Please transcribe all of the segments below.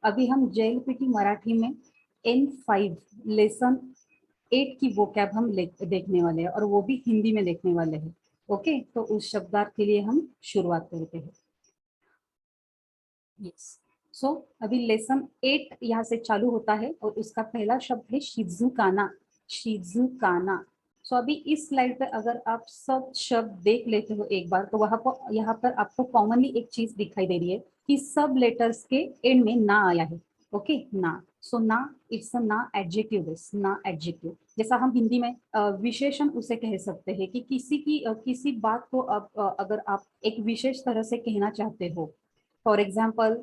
अभी हम JLPT मराठी में N5 लेसन 8 की वोकैब हम देखने वाले हैं और वो भी हिंदी में देखने वाले हैं। ओके, तो उस शब्दार्थ के लिए हम शुरुआत करते हैं। यस, सो अभी लेसन 8 यहाँ से चालू होता है और उसका पहला शब्द है शिजुकाना। शिजुकाना। सो अभी इस स्लाइड पे अगर आप सब शब्द देख लेते हो एक बार, तो वहां पर यहाँ पर आपको कॉमनली एक चीज दिखाई दे रही है कि सब लेटर्स के एंड में ना आया है। ओके, ना। सो ना, इट्स अ ना एडजेक्टिव, ना एडजेक्टिव। जैसा हम हिंदी में विशेषण उसे कह सकते हैं कि किसी बात को अगर आप एक विशेष तरह से कहना चाहते हो। फॉर एग्जाम्पल,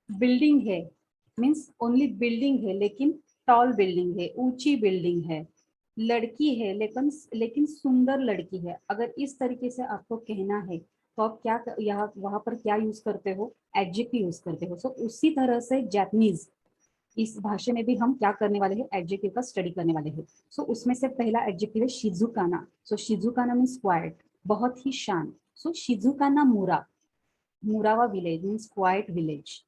बिल्डिंग है मीन्स ओनली बिल्डिंग है, लेकिन टॉल बिल्डिंग है, ऊंची बिल्डिंग है। लड़की है लेकिन लेकिन सुंदर लड़की है। अगर इस तरीके से आपको कहना है तो आप क्या यहाँ वहां पर क्या यूज करते हो? एडजेक्टिव यूज करते हो। सो उसी तरह से जापानीज, इस भाषा में भी हम क्या करने वाले हैं? एडजेक्टिव का स्टडी करने वाले हैं। सो उसमें से पहला एडजेक्टिव है शिजुकाना। सो शिजुकाना मीन्स क्वाइट, बहुत ही शांत। सो शिजुकाना मुरा, मुरावा विलेज मीन्स क्वाइट विलेज।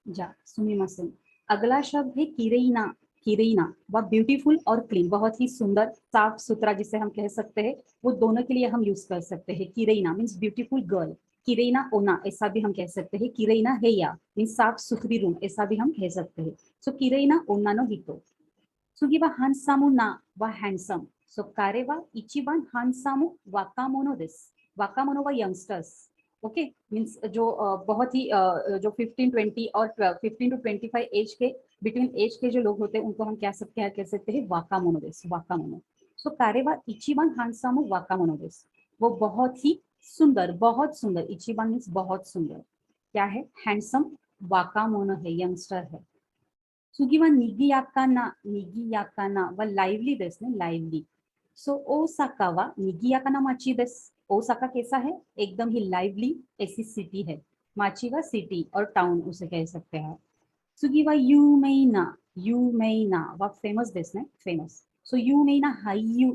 जा सुमिमासेन। अगला शब्द है किरेइना। किरेइना वह ब्यूटीफुल और क्लीन, बहुत ही सुंदर, साफ सुथरा जिसे हम कह सकते हैं, वो दोनों के लिए हम यूज कर सकते हैं। किरेइना मीन्स ब्यूटीफुल गर्ल। किरेइना ओना ऐसा भी हम कह सकते हैं। किरेइना हेया मीन्स साफ सुथरी रूम, ऐसा भी हम कह सकते हैं। सो किरेइना ओना नो हितो। सुगी वा हानसामु ना वा हैंडसम। सो कारे वा इचिबान हानसामु वाकामोनो देस। वाकामोनो वा यंगस्टर्स। ओके, मीन्स जो बहुत ही जो 15-20 और 15 to 25 एज के बिटवीन एज के जो लोग होते हैं उनको हम क्या कह सकते हैं? वाकामोनो देस, वाकामोनो। सो कारेवा इचिबान हानसामु वाकामोनो देस। वो बहुत ही सुंदर, बहुत सुंदर। इचिबान मीन्स बहुत सुंदर, क्या है? हैंडसम, वाकामोनो है, यंगस्टर है। सुगी वा निगी याकाना, निगी याकाना व लाइवली देस ने, लाइवली। सो ओसाका वा निगी याकाना माची देस। ओसाका कैसा है? एकदम ही लाइवली, ऐसी सिटी है। माची वा सिटी और टाउन उसे कह सकते हैं। सुगी वा यूमेइना, यूमेइना वा फेमस देस ने, फेमस। सो यूमेइना हाइयू,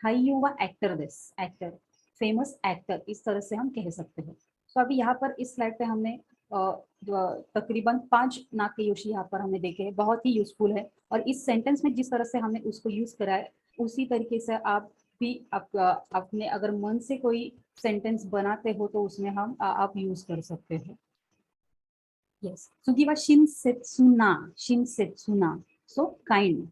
हाइयू वा एक्टर देस, एक्टर, फेमस एक्टर, इस तरह से हम कह सकते हैं। तो अभी यहाँ पर इस स्लाइड पे हमने तकरीबन 5 नाकेयोशी यहाँ पर हमने देखे हैं, बहुत ही यूजफुल है। और इस सेंटेंस में जिस तरह से हमने उसको यूज करा है, उसी तरीके से आप भी अपने अगर मन से कोई सेंटेंस बनाते हो तो उसमें हम आप यूज कर सकते हैं। यस, सुगी वा शिनसेत्सुना, शिनसेत्सुना। So kind,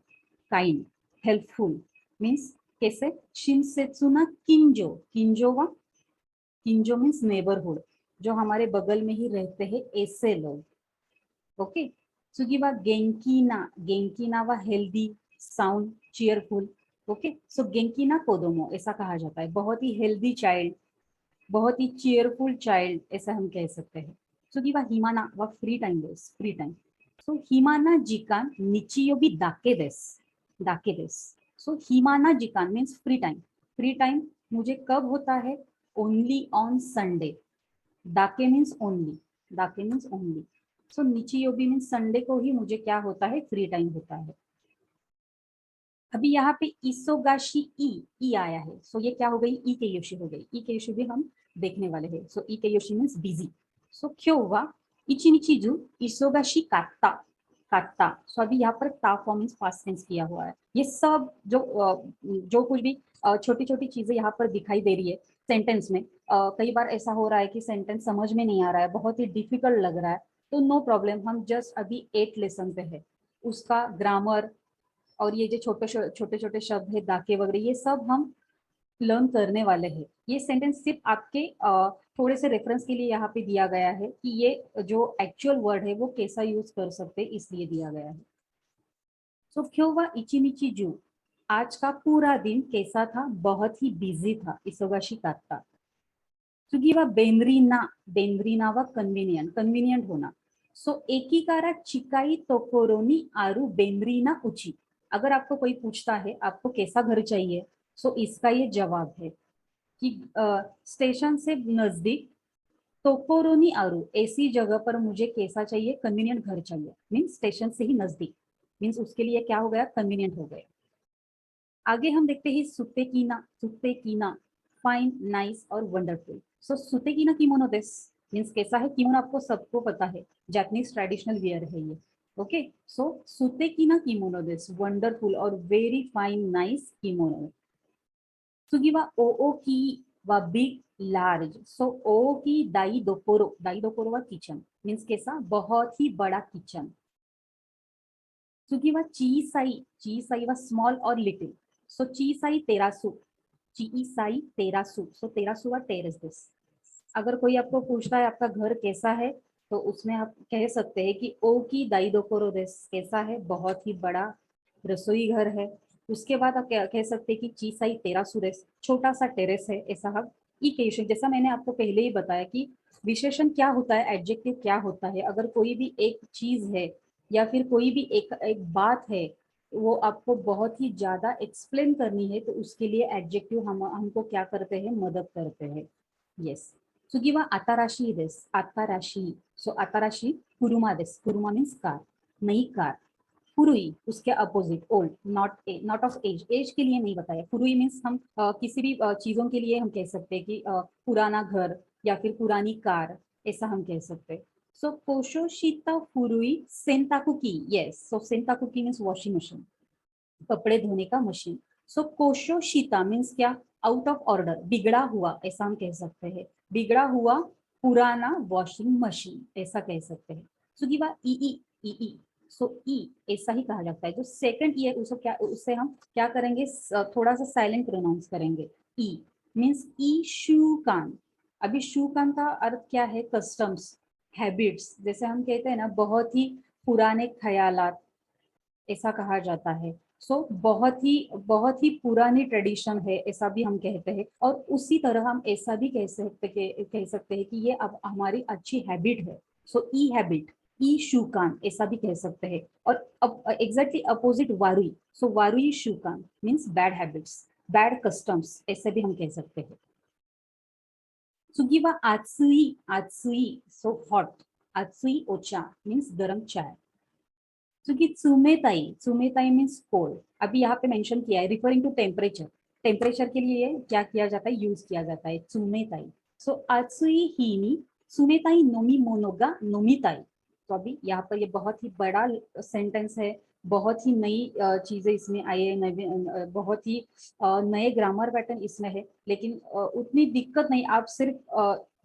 kind, helpful means कैसे? शिनसेत्सुना किंजो, किंजो वा, किंजो मीन्स नेबरहुड, जो हमारे बगल में ही रहते हैं ऐसे लोग। ओके, सुगी वा गेंकीना, गेंकीना वा हेल्दी, साउंड, चीयरफुल। ओके, सो गेंकीना कोदोमो ऐसा कहा जाता है, बहुत ही हेल्दी चाइल्ड, बहुत ही चीयरफुल चाइल्ड, ऐसा हम कह सकते हैं। सुगी वा हिमाना वा फ्री टाइम देस, फ्री टाइम। सो हिमाना जिकान निचियोबी दाके देस, दाके देस। सो हिमाना जिकान means free time. Free time मुझे कब होता है? Only on Sunday. दाके मीन्स ओनली, दाके मीन्स ओनली। सो निचियोबी मीन्स संडे को ही मुझे क्या होता है? फ्री टाइम होता है। अभी यहाँ पे इसोगाशी ई आया है। सो ये क्या हो गई? ई के योशी हो गई। ई के योशी भी हम देखने वाले हैं। सो ई के योशी मीन्स बिजी। सो क्यों हुआ? इचिनिची जू इसोगाशी काटा, काटा। सो अभी यहाँ पर ता फॉर्म मीन्स पास्ट टेंस किया हुआ है। ये सब जो कुछ भी छोटी छोटी चीजें यहाँ पर दिखाई दे रही है सेंटेंस में, कई बार ऐसा हो रहा है कि सेंटेंस समझ में नहीं आ रहा है, बहुत ही डिफिकल्ट लग रहा है, तो नो प्रॉब्लम, हम जस्ट अभी 8 लेसन पे है। उसका ग्रामर और ये जो छोटे छोटे शब्द है दाके वगैरह, ये सब हम लर्न करने वाले हैं। ये सेंटेंस सिर्फ आपके थोड़े से रेफरेंस के लिए यहाँ पे दिया गया है कि ये जो एक्चुअल वर्ड है वो कैसा यूज कर सकते हैं, इसलिए दिया गया है। सो क्यों वा इचिनिची जू, आज का पूरा दिन कैसा था? बहुत ही बिजी था, इसोगाशी काटा। सुगी वा बेंद्रीना, बेंद्रीना वा कन्वीनियंट, कन्वीनियंट होना। सो एकीकारा चिकाई तोकोरोनी आरू बेंद्रीना उची। अगर आपको कोई पूछता है आपको कैसा घर चाहिए, सो इसका ये जवाब है कि स्टेशन से नजदीक, तोकोरोनी आरू ऐसी जगह पर मुझे कैसा चाहिए? कन्वीनियंट घर चाहिए, मीन स्टेशन से ही नजदीक। मीन्स उसके लिए क्या हो गया, कन्वीनियंट हो गया। आगे हम देखते हैं सुतेकीना, फाइन, नाइस और वंडरफुल। सो सुतेकीना किमोनो देस मीन्स कैसा है किमोनो, आपको सबको पता है, जापानीज ट्रेडिशनल वियर है ये। ओके, सो सुतेकीना किमोनो देस, वंडरफुल और very fine nice kimono. Swiggy वा ओ की वा बिग लार्ज। सो ओ की दाई दोकोरो वा किचन मीन्स कैसा, बहुत ही बड़ा किचन। सुगी वा ची साई वा स्मॉल और लिटिल। सो ची साई तेरासु, सो तेरासु वा टेरेस दिस। अगर कोई आपको पूछता है आपका घर कैसा है, तो उसमें आप कह सकते हैं कि ओ की दाई दोकोरो देस, कैसा है, बहुत ही बड़ा रसोई घर है। उसके बाद आप कह सकते हैं कि ची साई तेरासु देस, छोटा सा टेरेस है, ऐसा हम इकेशन, जैसा मैंने आपको पहले ही बताया कि विशेषण क्या होता है, एडजेक्टिव क्या होता है। अगर कोई भी एक चीज है या फिर कोई भी एक एक बात है, वो आपको बहुत ही ज्यादा एक्सप्लेन करनी है, तो उसके लिए एडजेक्टिव हमको क्या करते हैं, मदद करते हैं। यस, सुगी वा आताराशी देस, आताराशी। सो आताराशी कुरुमा देस, कुरुमा मीन्स कार, नई कार। कुरुई उसके opposite old, not of age, age के लिए नहीं बताया। कुरुई मीन्स हम किसी भी चीजों के लिए हम कह सकते हैं कि पुराना घर या फिर पुरानी कार, ऐसा हम कह सकते हैं। सो कोशोशिता फुरुई सेंताकुकी, यस, सो सेंताकुकी मीन्स वॉशिंग मशीन, कपड़े धोने का मशीन। सो कोशोशिता मीन्स क्या, आउट ऑफ ऑर्डर, बिगड़ा हुआ, ऐसा हम कह सकते हैं, बिगड़ा हुआ पुराना वॉशिंग मशीन, ऐसा कह सकते हैं। सुगिवा ई, सो ई ऐसा ही कहा जाता है। जो सेकंड ई है उसको क्या, उससे हम क्या करेंगे, थोड़ा सा साइलेंट प्रोनाउंस करेंगे। ई मीन्स ई शूकान। अभी शूकान का अर्थ क्या है, कस्टम्स, हैबिट्स, जैसे हम कहते हैं ना बहुत ही पुराने ख्यालात, ऐसा कहा जाता है। सो बहुत ही पुरानी ट्रेडिशन है, ऐसा भी हम कहते हैं। और उसी तरह हम ऐसा भी कह सकते हैं कि ये अब हमारी अच्छी हैबिट है। सो ई हैबिट, ई शूकान, ऐसा भी कह सकते हैं। और अब एग्जैक्टली अपोजिट वारुई, सो वारुई शूकान means bad habits, bad customs, ऐसे भी हम कह सकते हैं। सुगीवा आत्सुई, सो हॉट, आत्सुई ओचा मीन्स गरम चाय। क्योंकि चुमेताई मीन्स कोल्ड, अभी यहाँ पे मेंशन किया है रिफरिंग टू टेम्परेचर, टेम्परेचर के लिए क्या किया जाता है, यूज किया जाता है चुमेताई। सो आत्सुई हिनी चुमेताई नोमी मोनोगा नोमिताई। तो अभी यहाँ पर ये बहुत ही बड़ा सेंटेंस है, बहुत ही नई चीजें इसमें आई है, बहुत ही नए ग्रामर पैटर्न इसमें है। लेकिन उतनी दिक्कत नहीं, आप सिर्फ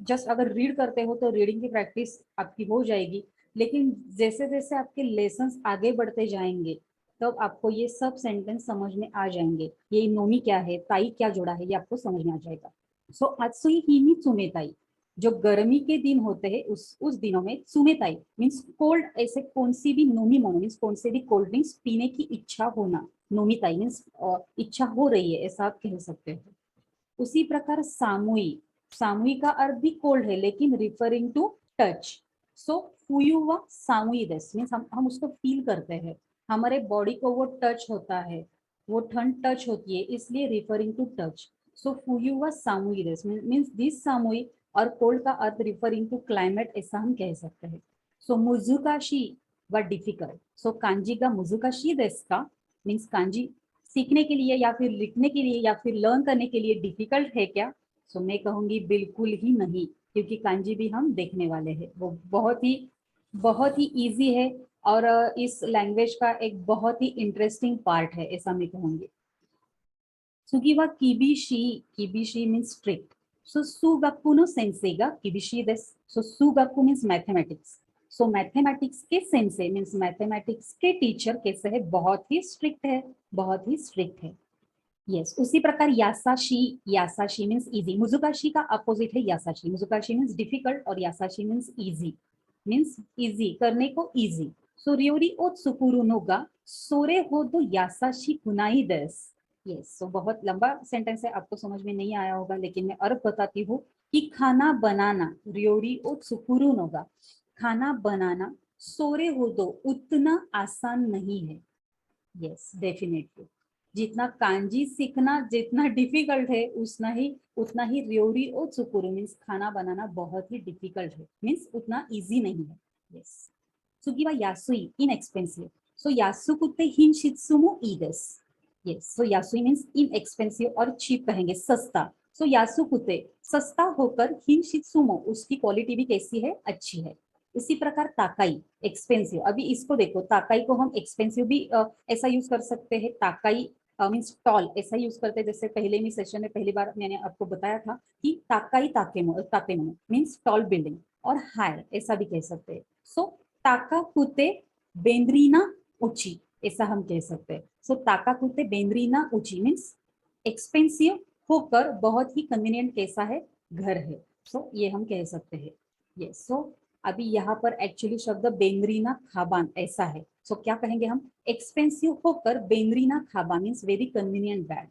जस्ट अगर रीड करते हो तो रीडिंग की प्रैक्टिस आपकी हो जाएगी। लेकिन जैसे जैसे आपके लेसन्स आगे बढ़ते जाएंगे, तब आपको ये सब सेंटेंस समझ में आ जाएंगे, ये नोमी क्या है, ताई क्या जोड़ा है, ये आपको समझ में आ जाएगा। सो आत्सुई हिनी चुमेताई, जो गर्मी के दिन होते हैं उस दिनों में चुमेताई मीन्स कोल्ड, ऐसे कौन सी भी नोमी मोनो मीन्स कौन से भी कोल्ड ड्रिंक्स पीने की इच्छा होना, नोमिताई मीन्स इच्छा हो रही है, ऐसा आप कह सकते हो। उसी प्रकार सामुई, सामुई का अर्थ भी कोल्ड है लेकिन रिफरिंग टू टच। सो फुयुवा सामुई देस मीन्स हम उसको फील करते हैं, हमारे बॉडी को वो टच होता है, वो ठंड टच होती है, इसलिए रिफरिंग टू टच। सो फुयुवा सामुई देस मीन्स दिस सामुई, और कोल्ड का अर्थ रिफरिंग टू क्लाइमेट, ऐसा हम कह सकते हैं। सो मुजुकाशी व डिफिकल्ट। सो कांजी का मुजुकाशी देस का मीन्स कांजी सीखने के लिए या फिर लिखने के लिए या फिर लर्न करने के लिए डिफिकल्ट है क्या? सो मैं कहूंगी बिल्कुल ही नहीं, क्योंकि कांजी भी हम देखने वाले हैं, वो बहुत ही इजी है। और इस लैंग्वेज का एक बहुत ही इंटरेस्टिंग पार्ट है, ऐसा मैं कहूंगी। सुगीवा किबिशी, किबिशी मीन्स स्ट्रिक्ट। सो सुगाकू नो सेंसेगा किबिशी देस। सो सुगाकू मीन्स मैथमेटिक्स। सो मैथमेटिक्स के सेंसे मीन्स मैथमेटिक्स के टीचर कैसे है, बहुत ही स्ट्रिक्ट है, बहुत ही स्ट्रिक्ट है। यस, उसी प्रकार यासाशी, यासाशी मीन्स इजी, मुजुकाशी का अपोजिट है यासाशी, मुजुकाशी मीन्स डिफिकल्ट और यासाशी मीन्स इजी, करने को इजी। सो रियोरी ओ त्सुकुरु नो गा सोरे हो दो यासाशी कुनाई देस। यस, सो बहुत लंबा सेंटेंस है, आपको समझ में नहीं आया होगा, लेकिन मैं अर्थ बताती हूँ कि खाना बनाना, रियोरी ओ त्सुकुरु नो गा, खाना बनाना सोरे हो दो उतना आसान नहीं है। यस, डेफिनेटली, जितना कांजी सीखना जितना डिफिकल्ट है, उतना ही रियोरी और चुकुरु मीन्स खाना बनाना बहुत ही डिफिकल्ट है, मीन्स उतना इजी नहीं है। Yes, सुगीवा यासुई inexpensive. सो यासुकुते हिन शित्सुमो ई देस. यस, सो यासुई मीन्स इनएक्सपेंसिव और चीप कहेंगे, सस्ता. सो यासुकुते सस्ता होकर, हिन शित्सुमो उसकी क्वालिटी भी कैसी है, अच्छी है. इसी प्रकार ताकाई एक्सपेंसिव. अभी इसको देखो, ताकाई को हम एक्सपेंसिव भी ऐसा यूज कर सकते हैं. ताकाई मीन्स टॉल ऐसा यूज करते हैं. जैसे पहले में सेशन में पहली बार मैंने आपको बताया था कि ताकाई ताकेमो मीन्स टॉल बिल्डिंग, और हाई ऐसा भी कह सकते हैं. सो ताकाकुते बेंद्रीना ऊंची ऐसा हम कह सकते हैं. सो ताकाकुते बेंद्रीना ऊंची मीन्स एक्सपेंसिव होकर बहुत ही कन्वीनियंट कैसा है, घर है. सो ये हम कह सकते हैं. यस, सो अभी यहाँ पर एक्चुअली शब्द बेंद्रीना खाबान ऐसा है. सो क्या कहेंगे हम, एक्सपेंसिव होकर बेंद्रीना खाबा means very convenient bag.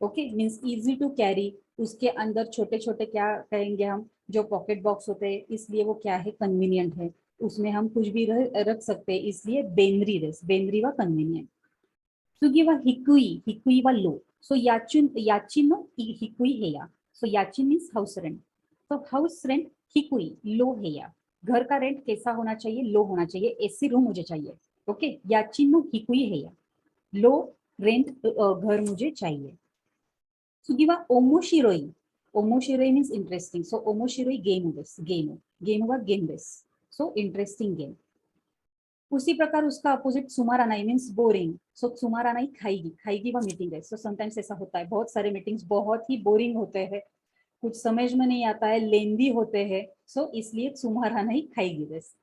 Okay, means easy to carry. उसके अंदर छोटे छोटे क्या कहेंगे हम, जो पॉकेट बॉक्स होते हैं, इसलिए वो क्या है, कन्वीनियंट है. उसमें हम कुछ भी रख सकते हैं, इसलिए बेंद्री रेस, बेंद्री व कन्वीनियंट. सुगी व हिकुई, हिकुई व लो. सो याचिन याचिनो हिकुई हेया. सो याचिन मीन्स हाउस रेंट. तो हाउस रेंट हिकुई लो हेया. घर का रेंट कैसा होना चाहिए, लो होना चाहिए. एसी रूम मुझे चाहिए. ओके, याचिनो हिकुई हेया, लो रेंट घर मुझे चाहिए. सुगिवा ओमोशिरोई, ओमोशिरोई मीन्स इंटरेस्टिंग. सो ओमोशिरोई गेम दिस, गेम गेम व गेम दिस. So interesting game. उसी प्रकार उसका अपोजिट सुमारानाई मीन्स बोरिंग. सो सुमारानाई खाएगी, खाएगी व मीटिंग है. सो समटाइम्स ऐसा होता है, बहुत सारे मीटिंग्स बहुत ही बोरिंग होते हैं, कुछ समझ में नहीं आता है, लेंदी होते हैं. सो इसलिए सुमारानाई खाएगी दिस.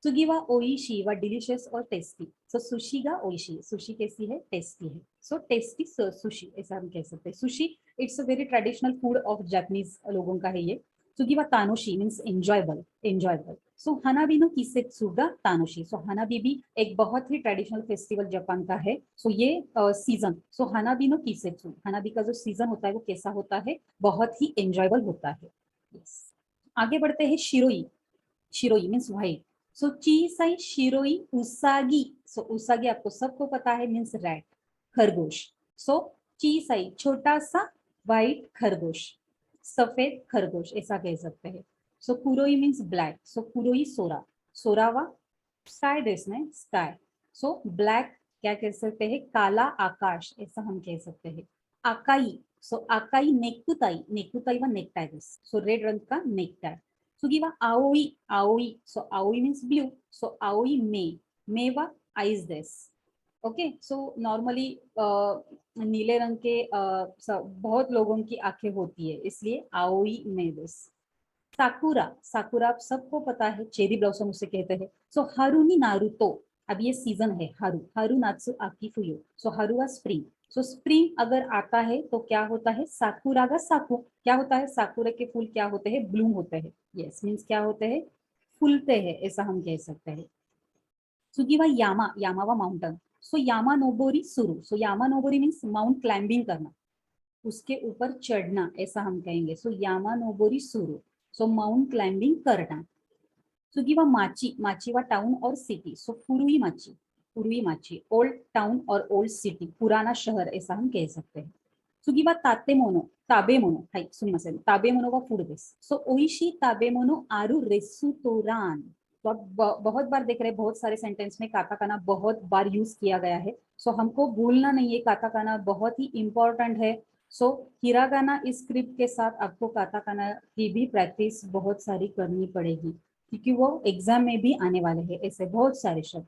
सुगी वा ओइशी व डिलिशियस और टेस्टी. सो सुशी गा ओइशी, सुशी कैसी है, टेस्टी है. सो टेस्टी सुशी ऐसा हम कह सकते हैं. Sushi it's a very traditional food of Japanese लोगों का है ये. सुगी वा तानोशी मीन्स एंजॉयबल, एंजॉयबल. सो हनाबी नो किसेत्सु गा तानोशी. सो हनाबी भी एक बहुत ही ट्रेडिशनल फेस्टिवल जापान का है. सो ये सीजन, सो हनाबी नो किसेत्सु, हनाबी का जो सीजन होता है वो कैसा होता है, बहुत ही एंजॉयबल होता है. yes. आगे बढ़ते हैं. शिरोई, शिरोई मीन्स व्हाइट. सो चीसाई शिरोई उसागी. सो उसागी आपको सबको पता है, मीन्स रैट, खरगोश. सो चीसाई छोटा सा व्हाइट खरगोश, सफेद खरगोश ऐसा कह सकते हैं. सो कुरोई मीन्स ब्लैक. सो कुरोई सोरा, सोरावा स्काई देश में स्काय. सो ब्लैक क्या कह सकते हैं, काला आकाश ऐसा हम कह सकते हैं. आकाई, सो आकाई नेकुताई, नेकुताई व नेकटाई दिस. सो रेड रंग का नेकटाई. सुगिवा आओई, आओई. सो आओई मीन्स ब्लू. सो आओई मे व eyes this. Okay, so normally नीले रंग के बहुत लोगों की आंखें होती है, इसलिए आओई मे दिस. साकुरा, साकुरा आप सबको पता है, चेरी ब्लॉसम उसे कहते हैं. सो हारुनी नारुतो, अब ये सीजन है, हारू हारू नात्सु आकी फुयो. सो हारुआ स्प्रिंग. सो स्प्रिंग अगर आता है तो क्या होता है, साकुरा का साकु क्या होता है, साकुरा के फूल क्या होते हैं, ब्लूम होते हैं. यस, मीन्स क्या होते हैं, फूलते हैं ऐसा हम कह सकते हैं. सुगिवा यामा, यामा व माउंटेन. सो यामा नोबोरी सुरु. सो यामा नोबोरी मीन्स माउंट क्लाइंबिंग करना, उसके ऊपर चढ़ना ऐसा हम कहेंगे. सो यामा नोबोरी सुरु. सो माउंट क्लाइंबिंग करना. सुगिवा माची, माची व टाउन और सिटी. सो फुरुई माची, फुरुई माची ओल्ड टाउन और ओल्ड सिटी, पुराना शहर ऐसा हम कह सकते हैं. सुगिवा तातेमोनो, ताबेमोनो, हाई सुनिमासेन, ताबेमोनो व फूड दिस. सो ओइशी ताबेमोनो आरु रेस्टोरान. तो आप बहुत बार देख रहे हैं, बहुत सारे सेंटेंस में काताकाना बहुत बार यूज किया गया है. सो हमको भूलना नहीं है, काताकाना बहुत ही इंपॉर्टेंट है. सो हिरागाना इस स्क्रिप्ट के साथ आपको काताकाना की भी प्रैक्टिस बहुत सारी करनी पड़ेगी, क्योंकि वो एग्जाम में भी आने वाले हैं ऐसे बहुत सारे शब्द.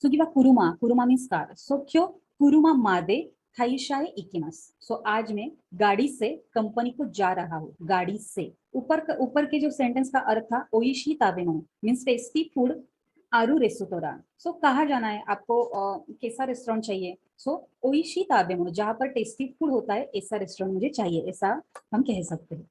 सो किंवा कुरुमा, कुरुमा मीन्स कार. सो क्यों कुरुमा मादे थाईशाए इकिमास. सो आज मैं गाड़ी से कंपनी को जा रहा हूँ, गाड़ी से. ऊपर के जो सेंटेंस का अर्थ था, ओइशी ताबेमो मीन्स टेस्टी फूड आरु रेस्टोरां. सो कहाँ जाना है आपको, कैसा रेस्टोरेंट चाहिए. सो ओइशी ताबेमो, जहाँ पर टेस्टी फूड होता है ऐसा रेस्टोरेंट मुझे चाहिए ऐसा हम कह सकते हैं.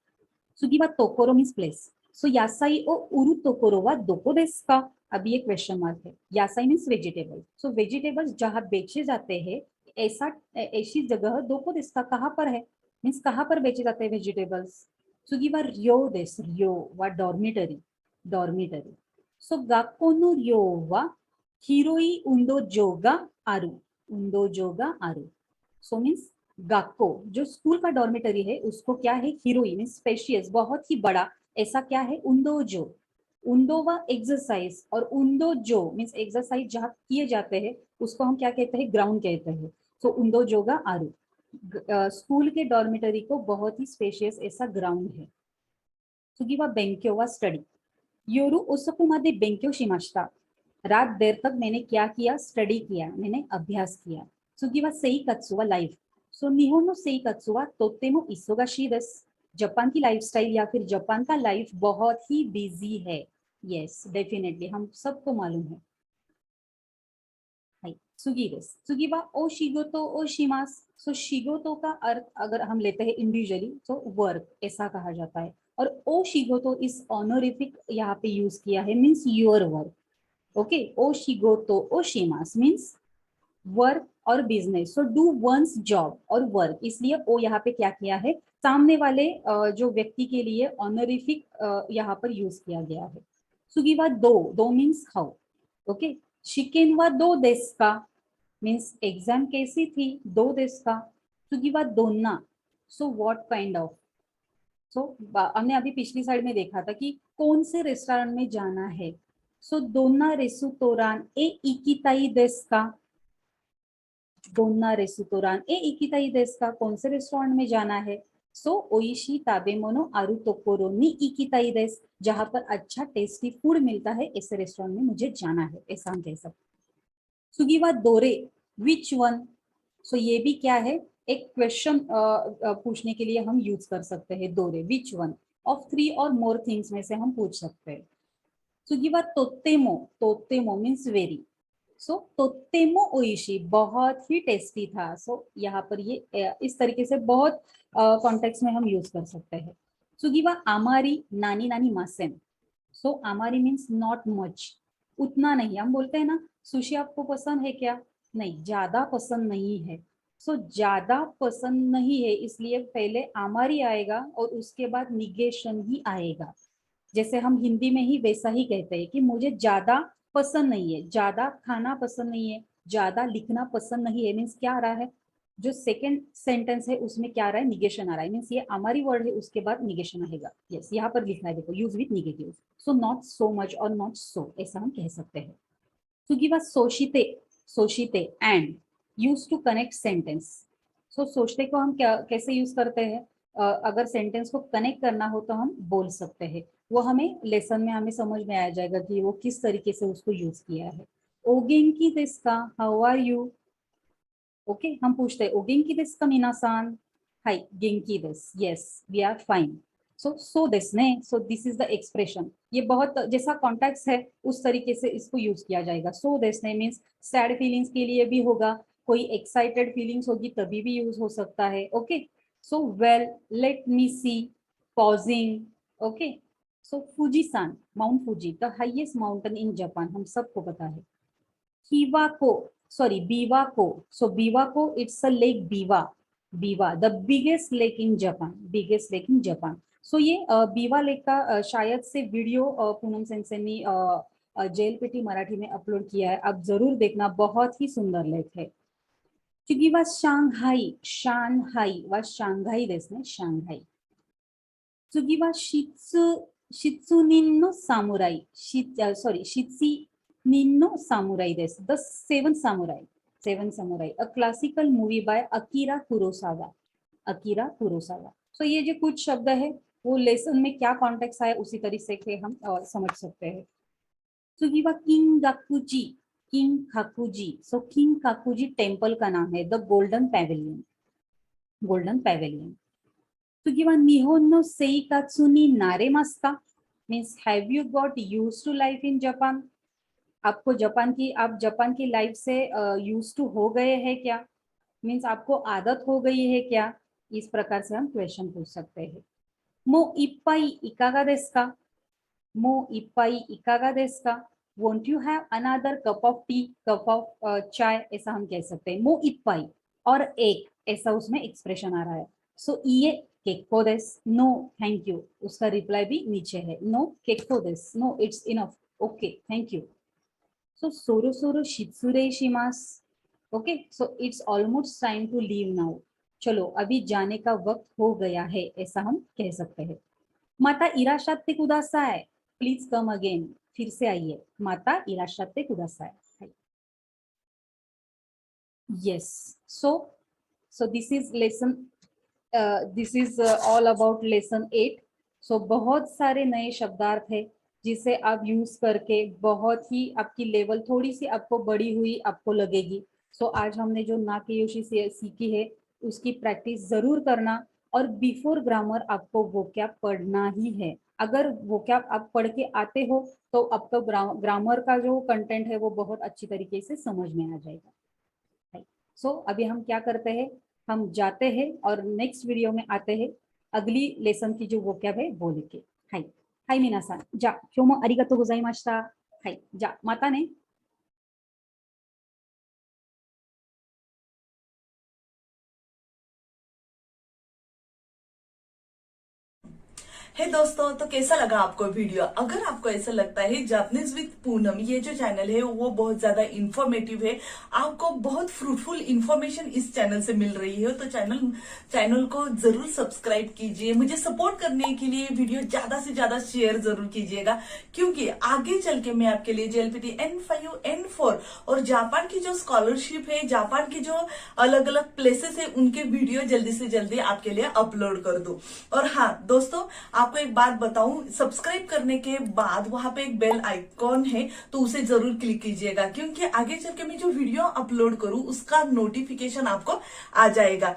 सुगिवा तोकोरो मीन्स प्लेस. सो यासाई ओ उरु तोकोरो वा दोको देsu का. अभी एक क्वेश्चन मार्क है. यासाई मीन्स वेजिटेबल. सो वेजिटेबल्स जहाँ बेचे जाते हैं ऐसा ऐसी जगह दोको देsu का, कहाँ पर है, मीन्स कहाँ पर बेचे जाते हैं वेजिटेबल्स. सुगिवा रियो देsu, रियो वा डॉर्मिटरी, डॉर्मिटरी. सो गाक्को नो रियो वा हिरोई उंदो जोगा आरु, उंदो जोगा आरु. सो मीन्स गाक्को जो स्कूल का डॉर्मेटरी है उसको क्या है, हीरोइन मीन स्पेशियस बहुत ही बड़ा ऐसा क्या है, उंदो जो. उंदो व एक्सरसाइज और उंदो जो मीन्स एक्सरसाइज जहाँ किए जाते हैं उसको हम क्या कहते हैं, ग्राउंड कहते हैं। सो उंदो जोगा आरू, स्कूल के डॉर्मेटरी को बहुत ही स्पेशियस ऐसा ग्राउंड है। सुगी वा बेंक्यो वा स्टडी, योरू ओसकु मादे बेंक्यो शिमाशिता, रात देर तक मैंने क्या किया, स्टडी किया, मैंने अभ्यास किया। सुगी वा सेई कत्सु वा लाइफ, सो निहोन नो सेई कत्सु वा तोत्तेमो इसोगाशी देसु, जापान की लाइफस्टाइल या फिर जापान का लाइफ बहुत ही बिजी है। यस डेफिनेटली, हम सबको मालूम है। सुगी देस, सुगी वा ओ शिगोतो ओ शिमास, सो शिगोतो का अर्थ अगर हम लेते हैं इंडिविजुअली तो वर्क ऐसा कहा जाता है, और ओ शिगोतो इस ऑनोरिफिक यहाँ पे यूज किया है, मीन्स योर वर्क। ओके, ओ शिगोतो ओ शिमास मीन्स वर्क और business, so do one's job और वर्क, इसलिए ओ यहाँ पे क्या किया है, सामने वाले जो व्यक्ति के लिए ऑनरिफिक यहाँ पर यूज किया गया है। सुगी वा दो, दो मीन्स हाउ। ओके, शिकेन वा दो देश का मीन्स एग्जाम कैसी थी, दो देश का। सुगी वा दोन्ना, सो व्हाट काइंड ऑफ। सो हमने अभी पिछली साइड में देखा था कि कौन से रेस्टोरेंट में जाना है। सो दोन्ना रेस्टोरान ए इकिताई देश का, दोन्ना रेस्टोरान ए इकिताई देश का, कौन से रेस्टोरेंट में जाना है। सो ओइशी ताबेमोनो आरु तोकोरो नि इकिताई देस, जहां पर अच्छा टेस्टी फूड मिलता है ऐसे रेस्टोरेंट में मुझे जाना है, ऐसा हम कह सकते हैं। सुगीवा दोरे, विच वन, सो ये भी क्या है, एक क्वेश्चन पूछने के लिए हम यूज कर सकते हैं दोरे, विच वन ऑफ थ्री और मोर थिंग्स में से हम पूछ सकते हैं। सुगीवा तोत्तेमो, तोत्तेमो मीन्स वेरी, सो तोत्तेमो ओइशी, बहुत ही टेस्टी था। सो यहाँ पर ये इस तरीके से बहुत कॉन्टेक्स्ट में हम यूज कर सकते हैं। सुगीवा आमारी नानी नानी मासेन, सो आमारी मीन्स नॉट मच, उतना नहीं। हम बोलते हैं ना सुशी आपको पसंद है क्या, नहीं, ज्यादा पसंद नहीं है। सो ज्यादा पसंद नहीं है इसलिए पहले आमारी आएगा और उसके बाद निगेशन ही आएगा। जैसे हम हिंदी में ही वैसा ही कहते हैं कि मुझे ज्यादा पसंद नहीं है, ज्यादा खाना पसंद नहीं है, ज्यादा लिखना पसंद नहीं है, मीन्स क्या आ रहा है, जो सेकेंड सेंटेंस है उसमें क्या आ रहा है, निगेशन आ रहा है, मीन्स ये हमारी वर्ड है उसके बाद निगेशन आएगा। यस, यहाँ पर लिखना है देखो, use with negative, so not so much और नॉट सो, ऐसा हम कह सकते हैं। तो गिव अस सोशिते, सोशिते and use to connect sentence. So सोचते को हम क्या कैसे यूज करते हैं, अगर सेंटेंस को कनेक्ट करना हो तो हम बोल सकते हैं, वो हमें लेसन में हमें समझ में आ जाएगा कि वो किस तरीके से उसको यूज किया है। ओगेंकी देस का, हाउ आर यू। ओके, हम पूछते हैं ओगेंकी देस का मीनासान, हाय गेंकी देस, yes we are fine. So this ने, so this is the expression, ये बहुत जैसा कॉन्टेक्स्ट है उस तरीके से इसको यूज किया जाएगा। सो दिस ने मीन्स सैड फीलिंग्स के लिए भी होगा, कोई एक्साइटेड फीलिंग्स होगी तभी भी यूज हो सकता है। Okay, so well let me see, pausing. Okay, so फुजीसान, Mount Fuji the highest mountain in Japan, हम सबको पता है। Hiwako, sorry, Biwako. So Biwako, it's a lake Biwa. Biwa, the biggest lake in Japan. Biggest lake in Japan. So ये बीवा lake का शायद से video Poonam सेंसेन ने जेल पेटी मराठी में अपलोड किया है, आप जरूर देखना, बहुत ही सुंदर लेक है। क्योंकि वह शांघाई, शांघाई वह शांघाई देश में, शांघाई। क्योंकि वह शित्सुनिन नो सामुराई, सॉरी शित्सी Ninno Samurai desu, The Seven Samurai, Seven Samurai, a classical movie by Akira Kurosawa. Akira Kurosawa. So ये जो कुछ शब्द है वो लेसन में क्या कॉन्टेक्स्ट आया उसी तरीके से हम समझ सकते हैं। तो ये किंग काकुजी, किंग काकुजी, सो किंग काकुजी टेम्पल का नाम है, the golden pavilion, golden pavilion. तो ये निहोन नो सेइकात्सु नि नारेमासु का, means have you got used to life in Japan, आपको जापान की, आप जापान की लाइफ से यूज टू हो गए हैं क्या, मीन्स आपको आदत हो गई है क्या, इस प्रकार से हम क्वेश्चन पूछ सकते हैं। मो इप्पाई इकागा देस का, मो इप्पाई इकागा देस का, won't you have another cup of T, cup of चाय, ऐसा हम कह सकते हैं। मो इप्पाई और एक, ऐसा उसमें एक्सप्रेशन आ रहा है। सो ये केको देस, नो थैंक यू, उसका रिप्लाई भी नीचे है, नो केको देस, no it's enough, okay thank you. So Soro Soro Shitsure Shimas. Okay, so it's almost time to leave now. चलो अभी जाने का वक्त हो गया है, ऐसा हम कह सकते हैं। माता इराशाते कुदासाई, प्लीज कम अगेन, फिर से आइए, माता इराशाते कुदासाई। yes. So this is lesson, this is all about lesson 8. So बहुत सारे नए शब्दार्थ है जिसे आप यूज करके बहुत ही आपकी लेवल थोड़ी सी आपको बड़ी हुई आपको लगेगी. सो आज हमने जो नाकेयोशी सीखी है उसकी प्रैक्टिस जरूर करना. और बिफोर ग्रामर आपको वोकैब पढ़ना ही है. अगर वोकैब आप पढ़ के आते हो तो आपको ग्रामर का जो कंटेंट है वो बहुत अच्छी तरीके से समझ में आ जाएगा. सो अभी हम क्या करते हैं, हम जाते हैं और नेक्स्ट वीडियो में आते हैं अगली लेसन की जो वोकैब है वो लेके. हाय हाय मीनाさん, じゃあ今日もありがとうございました。はい、じゃあまたね。हे दोस्तों, तो कैसा लगा आपको वीडियो? अगर आपको ऐसा लगता है जापानीज विद पूनम ये जो चैनल है वो बहुत ज्यादा इंफॉर्मेटिव है, आपको बहुत फ्रूटफुल इंफॉर्मेशन इस चैनल से मिल रही है, तो चैनल को जरूर सब्सक्राइब कीजिए. मुझे सपोर्ट करने के लिए वीडियो ज्यादा से ज्यादा शेयर जरूर कीजिएगा, क्योंकि आगे चल के मैं आपके लिए JLPT N5 N4 और जापान की जो स्कॉलरशिप है, जापान की जो अलग अलग प्लेसेस है, उनके वीडियो जल्दी से जल्दी आपके लिए अपलोड कर दूं. और हाँ दोस्तों, आपको एक बात बताऊं, सब्सक्राइब करने के बाद वहां पे एक बेल आइकॉन है, तो उसे जरूर क्लिक कीजिएगा, क्योंकि आगे चल के मैं जो वीडियो अपलोड करूं उसका नोटिफिकेशन आपको आ जाएगा.